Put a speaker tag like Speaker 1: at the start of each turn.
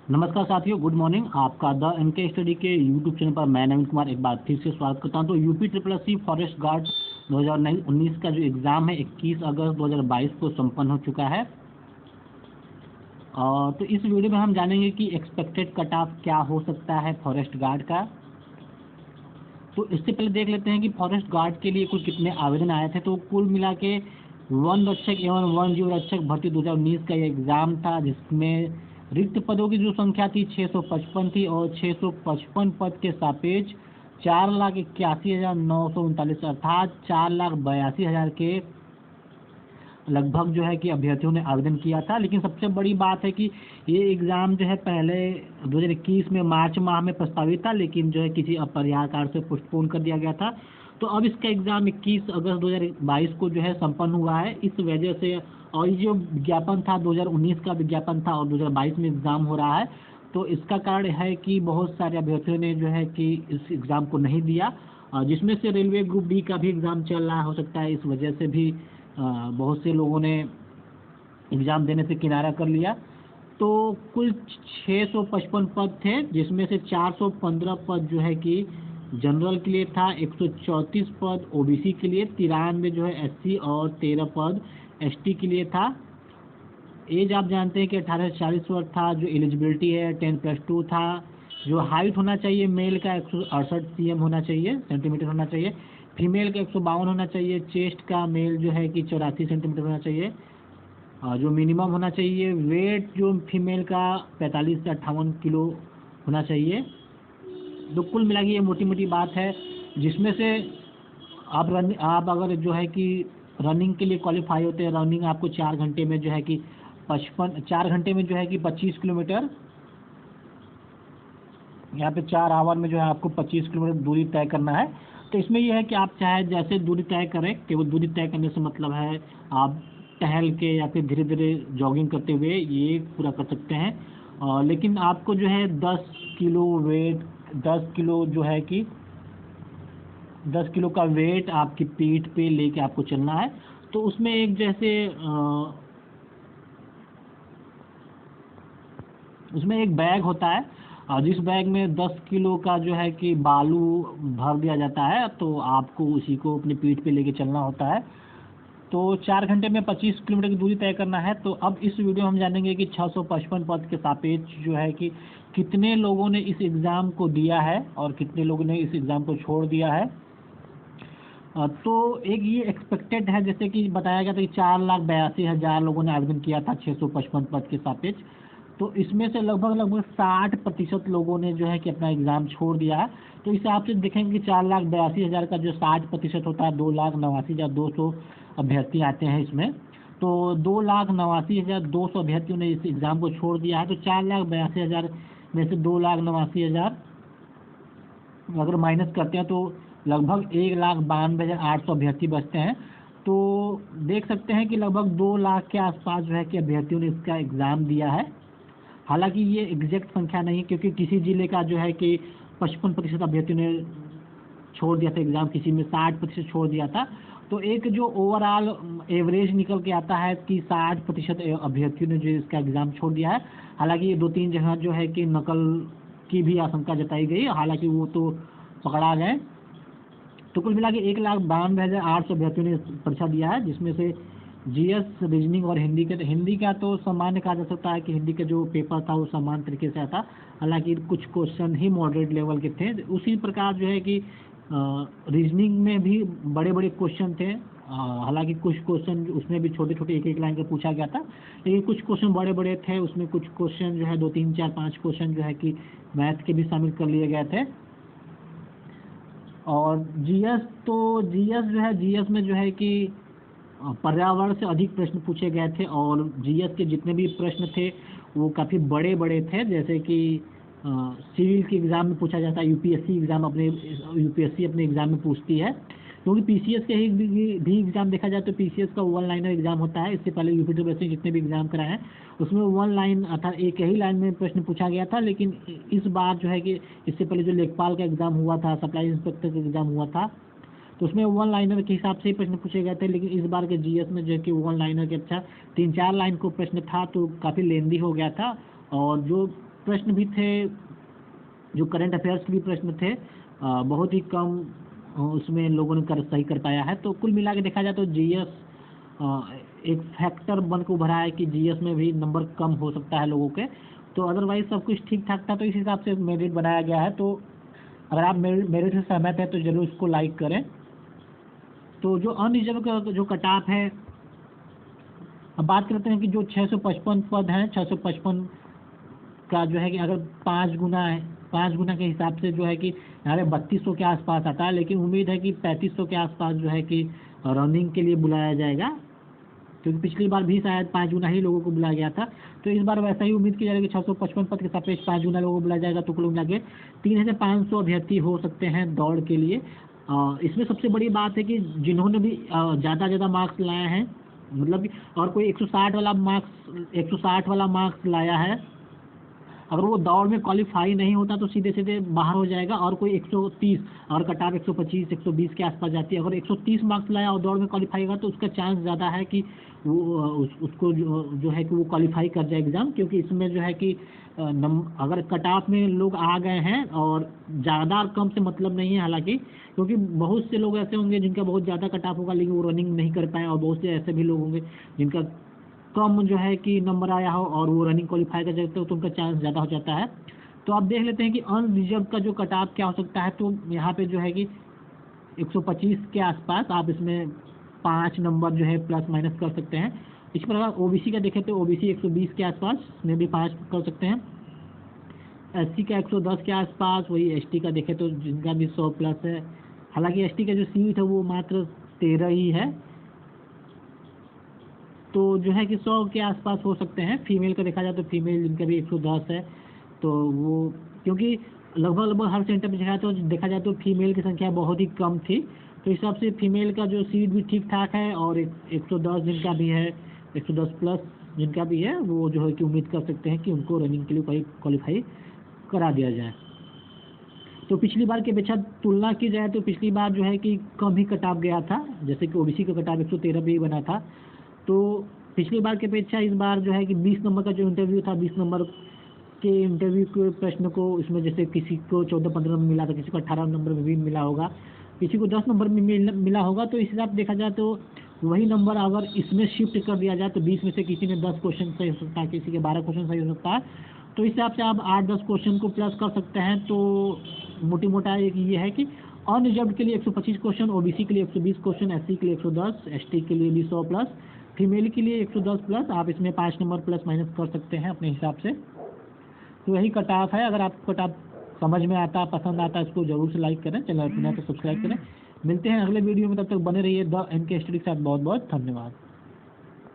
Speaker 1: नमस्कार साथियों, good morning. आपका द एनके स्टडी के यूट्यूब चैनल पर मैं नवीन कुमार एक बार फिर से स्वागत करता हूं। तो UP triple SC forest guard 2019 का जो एग्ज़ाम है 21 अगस्त 2022 को संपन्न हो चुका है। तो इस वीडियो में हम जानेंगे कि एक्सपेक्टेड कट ऑफ क्या हो सकता है फॉरेस्ट गार्ड का। तो इससे पहले देख लेते हैं कि फॉरेस्ट गार्ड के लिए कुल कितने आवेदन आए थे। तो कुल मिला के वन रक्षक एवं वन जीव रक्षक भर्ती 2019 का ये एग्ज़ाम था, जिसमें रिक्त पदों की जो संख्या थी 655 थी और 655 पद के सापेक्ष 4,81,939 अर्थात 4,82,000 के लगभग जो है कि अभ्यर्थियों ने आवेदन किया था। लेकिन सबसे बड़ी बात है कि ये एग्ज़ाम जो है पहले 2021 में मार्च माह में प्रस्तावित था, लेकिन जो है किसी अपरिहार्य कारण से पोस्टपोन कर दिया गया था। तो अब इसका एग्ज़ाम 21 अगस्त 2022 को जो है संपन्न हुआ है। इस वजह से और ये जो विज्ञापन था 2019 का विज्ञापन था और 2022 में एग्ज़ाम हो रहा है, तो इसका कारण है कि बहुत सारे अभ्यर्थियों ने जो है कि इस एग्ज़ाम को नहीं दिया, जिसमें से रेलवे ग्रुप डी का भी एग्ज़ाम चल रहा हो सकता है। इस वजह से भी बहुत से लोगों ने एग्ज़ाम देने से किनारा कर लिया। तो कुल 655 पद थे, जिसमें से 415 पद जो है कि जनरल के लिए था, 134 पद ओबीसी के लिए, 93 जो है एससी और 13 पद एसटी के लिए था। एज आप जानते हैं कि 18 से 40 वर्ष था। जो एलिजिबिलिटी है 10+2 था। जो हाइट होना चाहिए मेल का 168 cm होना चाहिए, सेंटीमीटर होना चाहिए। फीमेल का 152 होना चाहिए। चेस्ट का मेल जो है कि 84 सेंटीमीटर होना चाहिए। जो मिनिमम होना चाहिए वेट जो फीमेल का 45 से 58 किलो होना चाहिए। तो कुल मिला के ये मोटी मोटी बात है, जिसमें से आप अगर जो है कि रनिंग के लिए क्वालिफाई होते हैं, रनिंग आपको 4 घंटे में जो है कि 4 घंटे में जो है कि 25 किलोमीटर, यहाँ पे 4 आवर में जो है आपको 25 किलोमीटर दूरी तय करना है। तो इसमें यह है कि आप चाहे जैसे दूरी तय करें, केवल दूरी तय करने से मतलब है आप टहल के या फिर धीरे धीरे जॉगिंग करते हुए ये पूरा कर सकते हैं। लेकिन आपको जो है 10 किलो जो है कि 10 किलो का वेट आपकी पीठ पे लेके आपको चलना है। तो उसमें एक जैसे उसमें एक बैग होता है, और जिस बैग में 10 किलो का जो है कि बालू भर दिया जाता है, तो आपको उसी को अपनी पीठ पे लेके चलना होता है। तो 4 घंटे में 25 किलोमीटर की दूरी तय करना है। तो अब इस वीडियो हम जानेंगे कि 655 पद के सापेक्ष जो है कि कितने लोगों ने इस एग्ज़ाम को दिया है और कितने लोगों ने इस एग्ज़ाम को छोड़ दिया है। तो एक ये एक्सपेक्टेड है, जैसे कि बताया गया था कि 4,82,000 लोगों ने आवेदन किया था 655 पद के सापेक्ष। तो इसमें से लगभग 60% लोगों ने जो है कि अपना एग्ज़ाम छोड़ दिया है। तो इस हिसाब से देखेंगे कि 4,82,000 का जो 60% होता है 2,89,200 अभ्यर्थी आते हैं इसमें। तो 2,89,200 अभ्यर्थियों ने इस एग्ज़ाम को छोड़ दिया है। तो 4,82,000 में से 2,89,000 अगर माइनस करते हैं तो लगभग 1,92,800 अभ्यर्थी बचते हैं। तो देख सकते हैं कि लगभग 2 लाख के आसपास जो है कि अभ्यर्थियों ने इसका एग्ज़ाम दिया है। हालांकि ये एग्जैक्ट संख्या नहीं है, क्योंकि किसी जिले का जो है कि 55% अभ्यर्थियों ने छोड़ दिया था एग्ज़ाम, किसी में 60% छोड़ दिया था। तो एक जो ओवरऑल एवरेज निकल के आता है कि 60% अभ्यर्थियों ने जो इसका एग्ज़ाम छोड़ दिया है। हालांकि ये 2-3 जगह जो है कि नकल की भी आशंका जताई गई, हालांकि वो तो पकड़ा गए। तो कुल मिला के 1,92,800 अभ्यर्थियों ने परीक्षा दिया है, जिसमें से जीएस, रीजनिंग और हिंदी का तो सामान्य कहा जा सकता है कि हिंदी का जो पेपर था वो सामान्य तरीके से आता। हालांकि कुछ क्वेश्चन ही मॉडरेट लेवल के थे। उसी प्रकार जो है कि रीजनिंग में भी बड़े बड़े क्वेश्चन थे। हालांकि कुछ क्वेश्चन उसमें भी छोटे छोटे एक लाइन का पूछा गया था, लेकिन कुछ क्वेश्चन बड़े बड़े थे। उसमें कुछ क्वेश्चन जो है 2, 3, 4, 5 क्वेश्चन जो है कि मैथ के भी शामिल कर लिए गए थे। और जीएस जो है, जीएस में जो है कि पर्यावरण से अधिक प्रश्न पूछे गए थे, और जीएस के जितने भी प्रश्न थे वो काफ़ी बड़े बड़े थे। जैसे कि सिविल के एग्ज़ाम में पूछा जाता है, यूपीएससी अपने एग्ज़ाम में पूछती है, क्योंकि पीसीएस के भी एग्ज़ाम देखा जाए तो पीसीएस का 1 लाइनर एग्ज़ाम होता है। इससे पहले यूपीएससी जितने भी एग्ज़ाम कराए हैं उसमें 1 लाइन अर्थात एक ही लाइन में प्रश्न पूछा गया था। लेकिन इस बार जो है कि इससे पहले जो लेखपाल का एग्ज़ाम हुआ था, सप्लाई इंस्पेक्टर का एग्ज़ाम हुआ था, तो उसमें 1 लाइनर के हिसाब से ही प्रश्न पूछे गए थे। लेकिन इस बार के जीएस में जो है कि 1 लाइनर के अच्छा 3-4 लाइन को प्रश्न था, तो काफ़ी लेंदी हो गया था। और जो प्रश्न भी थे, जो करंट अफेयर्स के भी प्रश्न थे, बहुत ही कम उसमें लोगों ने सही कर पाया है। तो कुल मिला के देखा जाए तो जीएस एक फैक्टर बन के उभरा है कि जीएस में भी नंबर कम हो सकता है लोगों के। तो अदरवाइज सब कुछ ठीक ठाक था, तो इस हिसाब से मेरिट बनाया गया है। तो अगर आप मेरिट से सहमत हैं तो जरूर इसको लाइक करें। तो जो अनरिजर्व का जो कट ऑफ है, अब बात करते हैं कि जो 655 पद हैं, 655 का जो है कि अगर 5 गुना के हिसाब से जो है कि हमारे 3200 के आसपास आता है, लेकिन उम्मीद है कि 3500 के आसपास जो है कि रनिंग के लिए बुलाया जाएगा, क्योंकि पिछली बार भी शायद 5 गुना ही लोगों को बुलाया गया था। तो इस बार वैसा ही उम्मीद की जा रही है कि 655 पद के सापेक्ष 5 गुना लोगों को बुलाया जाएगा। तो कुल मिला के 3500 अभ्यर्थी हो सकते हैं दौड़ के लिए। इसमें सबसे बड़ी बात है कि जिन्होंने भी ज़्यादा मार्क्स लाए हैं, मतलब कि और कोई 160 वाला मार्क्स लाया है, अगर वो दौड़ में क्वालिफाई नहीं होता तो सीधे सीधे बाहर हो जाएगा। और कोई 130 और कट ऑफ 125 120 के आसपास जाती है, अगर 130 मार्क्स लाया और दौड़ में क्वालिफाई होगा तो उसका चांस ज़्यादा है कि वो उसको जो है कि वो क्वालिफाई कर जाए एग्ज़ाम। क्योंकि इसमें जो है कि अगर कट ऑफ में लोग आ गए हैं, और ज़्यादा और कम से मतलब नहीं है हालांकि, क्योंकि बहुत से लोग ऐसे होंगे जिनका बहुत ज़्यादा कट ऑफ होगा लेकिन वो रनिंग नहीं कर पाए, और बहुत से ऐसे भी लोग होंगे जिनका कम जो है कि नंबर आया हो और वो रनिंग क्वालिफाई कर जाते हो, तो उनका चांस ज़्यादा हो जाता है। तो आप देख लेते हैं कि अनरिजर्व का जो कट ऑफ क्या हो सकता है। तो यहाँ पे जो है कि 125 के आसपास आप इसमें 5 नंबर जो है प्लस माइनस कर सकते हैं। इस पर अगर ओबीसी का देखें तो ओबीसी 120 के आसपास में भी 5 कर सकते हैं, एससी का 110 के आसपास, वही एसटी का देखें तो जिनका भी 100 प्लस है। हालांकि एसटी का जो सीट है वो मात्र 13 ही है, तो जो है कि 100 के आसपास हो सकते हैं। फीमेल का देखा जाए तो फीमेल जिनका भी 110 है, तो वो क्योंकि लगभग हर सेंटर में देखा जाए तो फीमेल की संख्या बहुत ही कम थी, तो इस हिसाब से फीमेल का जो सीट भी ठीक ठाक है। और 110 जिनका भी है, 110 प्लस जिनका भी है, वो जो है कि उम्मीद कर सकते हैं कि उनको रनिंग के लिए क्वालिफाई करा दिया जाए। तो पिछली बार की अपेक्षा तुलना की जाए तो पिछली बार जो है कि कम ही कट ऑफ गया था, जैसे कि ओबीसी का कट ऑफ 113 पे ही बना था। तो पिछली बार की अपेक्षा इस बार जो है कि 20 नंबर का जो इंटरव्यू था, 20 नंबर के इंटरव्यू के प्रश्न को, इसमें जैसे किसी को 14-15 में मिला था, किसी को 18 नंबर में भी मिला होगा, किसी को 10 नंबर में मिला होगा। तो इस हिसाब से देखा जाए तो वही नंबर अगर इसमें शिफ्ट कर दिया जाए तो 20 में से किसी ने 10 क्वेश्चन सही हो सकता है, किसी के 12 क्वेश्चन सही हो सकता है। तो इस हिसाब से आप 8-10 क्वेश्चन को प्लस कर सकते हैं। तो मोटी मोटा एक ये है कि अनरिजर्व के लिए 125 क्वेश्चन, ओबीसी के लिए 120 क्वेश्चन, एससी के लिए 110, एसटी के लिए भी 100 प्लस, फीमेल के लिए 110 प्लस। आप इसमें 5 नंबर प्लस माइनस कर सकते हैं अपने हिसाब से। तो यही कट ऑफ है। अगर आपको कट ऑफ समझ में आता, पसंद आता है, इसको जरूर से लाइक करें, चैनल को सब्सक्राइब करें। मिलते हैं अगले वीडियो में, तब तक बने रहिए द एनके स्टडी के साथ। बहुत बहुत धन्यवाद।